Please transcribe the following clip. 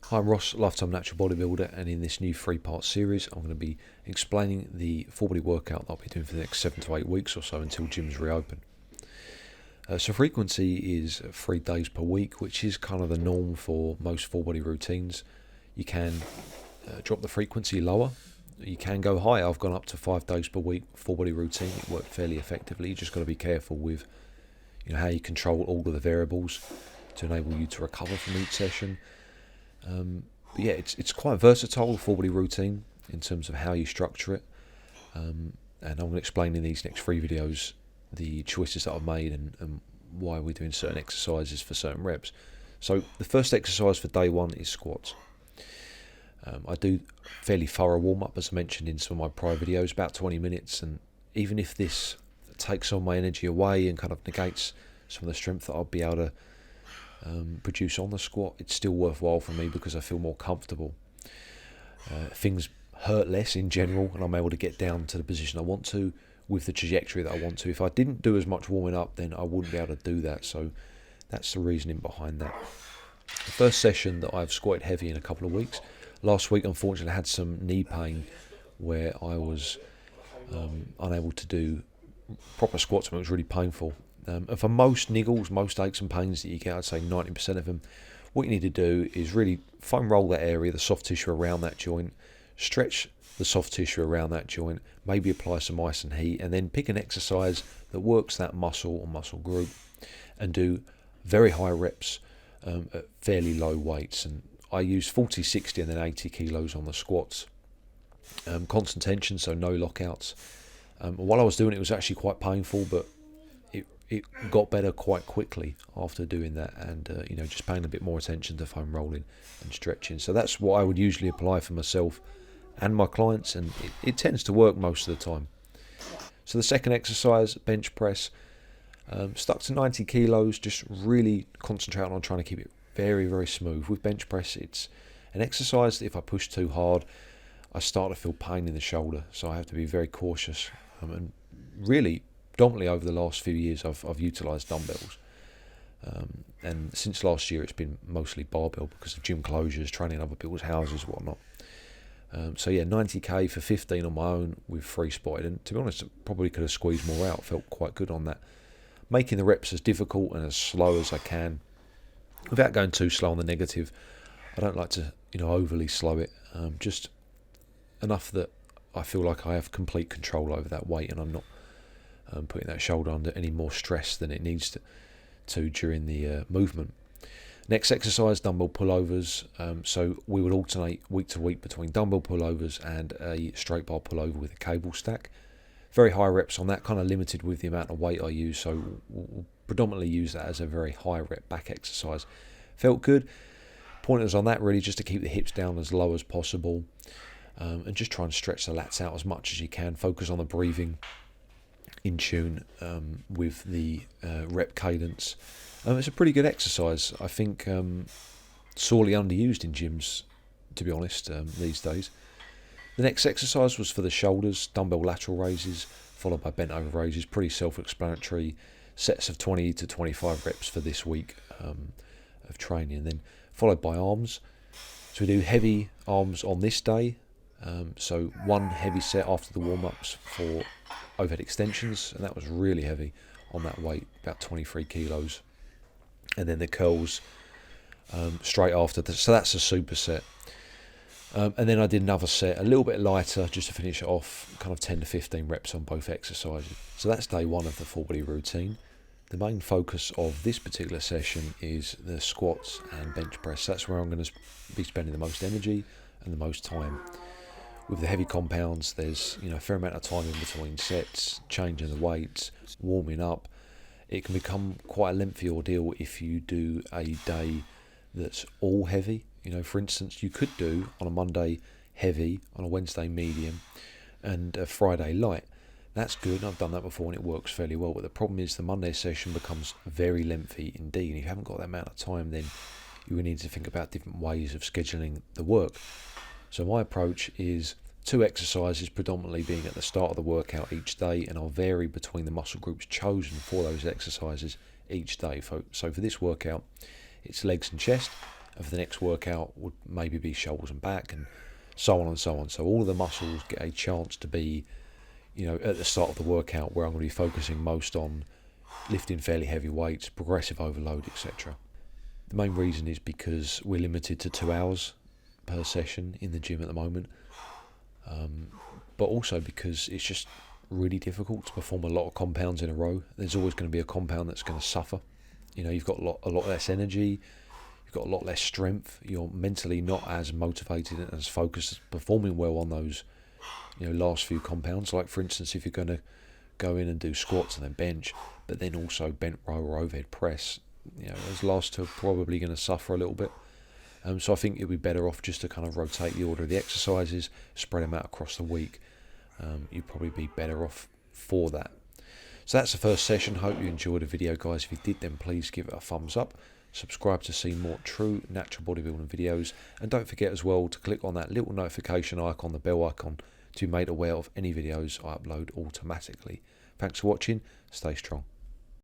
Hi, I'm Ross, lifetime natural bodybuilder, and in this new 3-part series I'm going to be explaining the full body workout that I'll be doing for the next 7 to 8 weeks or so until gyms reopen. So frequency is 3 days per week, which is kind of the norm for most full body routines. You can drop the frequency lower, you can go higher. I've gone up to 5 days per week full body routine. It worked fairly effectively. You just got to be careful with how you control all of the variables to enable you to recover from each session. But yeah, it's quite versatile, the full body routine, in terms of how you structure it. And I'm going to explain in these next 3 videos the choices that I've made and why we're doing certain exercises for certain reps. So the first exercise for day 1 is squats. I do fairly thorough warm-up, as I mentioned in some of my prior videos, about 20 minutes. And even if this takes all my energy away and kind of negates some of the strength that I'll be able to produce on the squat, it's still worthwhile for me because I feel more comfortable. Things hurt less in general, and I'm able to get down to the position I want to with the trajectory that I want to. If I didn't do as much warming up, then I wouldn't be able to do that. So that's the reasoning behind that. The first session that I've squatted heavy in a couple of weeks. Last week, unfortunately, I had some knee pain where I was unable to do proper squats, and it was really painful. And for most niggles, most aches and pains that you get, I'd say 90% of them, what you need to do is really foam roll that area, the soft tissue around that joint, stretch the soft tissue around that joint, maybe apply some ice and heat, and then pick an exercise that works that muscle or muscle group and do very high reps at fairly low weights. And I use 40, 60 and then 80 kilos on the squats. Constant tension, so no lockouts. While I was doing it, it was actually quite painful, but it got better quite quickly after doing that, and just paying a bit more attention to foam rolling and stretching. So that's what I would usually apply for myself and my clients, and it tends to work most of the time. So the second exercise, bench press, stuck to 90 kilos, just really concentrating on trying to keep it very, very smooth. With bench press, it's an exercise that if I push too hard, I start to feel pain in the shoulder, so I have to be very cautious. And really, predominantly over the last few years, I've utilised dumbbells, and since last year it's been mostly barbell because of gym closures, training in other people's houses, whatnot. So yeah, 90k for 15 on my own with 3 spotted, and to be honest, I probably could have squeezed more out. Felt quite good on that, making the reps as difficult and as slow as I can without going too slow on the negative. I don't like to overly slow it, just enough that I feel like I have complete control over that weight, and I'm not putting that shoulder under any more stress than it needs to during the movement. Next exercise, dumbbell pullovers. So we would alternate week to week between dumbbell pullovers and a straight bar pullover with a cable stack. Very high reps on that, kind of limited with the amount of weight I use, so we'll predominantly use that as a very high rep back exercise. Felt good. Pointers on that really just to keep the hips down as low as possible, and just try and stretch the lats out as much as you can. Focus on the breathing in tune with the rep cadence. It's a pretty good exercise. I think sorely underused in gyms, to be honest, these days. The next exercise was for the shoulders, dumbbell lateral raises, followed by bent over raises. Pretty self-explanatory. Sets of 20 to 25 reps for this week of training, and then followed by arms. So we do heavy arms on this day. So one heavy set after the warm-ups for overhead extensions, and that was really heavy on that weight, about 23 kilos. And then the curls straight after. So that's a superset. And then I did another set, a little bit lighter, just to finish it off, kind of 10 to 15 reps on both exercises. So that's day 1 of the full body routine. The main focus of this particular session is the squats and bench press. That's where I'm going to be spending the most energy and the most time. With the heavy compounds, there's a fair amount of time in between sets, changing the weights, warming up. It can become quite a lengthy ordeal if you do a day that's all heavy. For instance, you could do on a Monday heavy, on a Wednesday medium, and a Friday light. That's good. I've done that before and it works fairly well. But the problem is the Monday session becomes very lengthy indeed. And if you haven't got that amount of time, then you will need to think about different ways of scheduling the work. So my approach is 2 exercises predominantly being at the start of the workout each day, and I'll vary between the muscle groups chosen for those exercises each day. So for this workout, it's legs and chest, and for the next workout would maybe be shoulders and back, and so on and so on. So all of the muscles get a chance to be, at the start of the workout, where I'm going to be focusing most on lifting fairly heavy weights, progressive overload, etc. The main reason is because we're limited to 2 hours per session in the gym at the moment, but also because it's just really difficult to perform a lot of compounds in a row. There's always going to be a compound that's going to suffer. You've got a lot less energy, you've got a lot less strength, you're mentally not as motivated and as focused, performing well on those last few compounds. Like, for instance, if you're going to go in and do squats and then bench, but then also bent row or overhead press, those last two are probably going to suffer a little bit. So I think it'd be better off just to kind of rotate the order of the exercises, spread them out across the week. You'd probably be better off for that. So that's the first session. Hope you enjoyed the video, guys. If you did, then please give it a thumbs up. Subscribe to see more true natural bodybuilding videos. And don't forget as well to click on that little notification icon, the bell icon, to be made aware of any videos I upload automatically. Thanks for watching. Stay strong.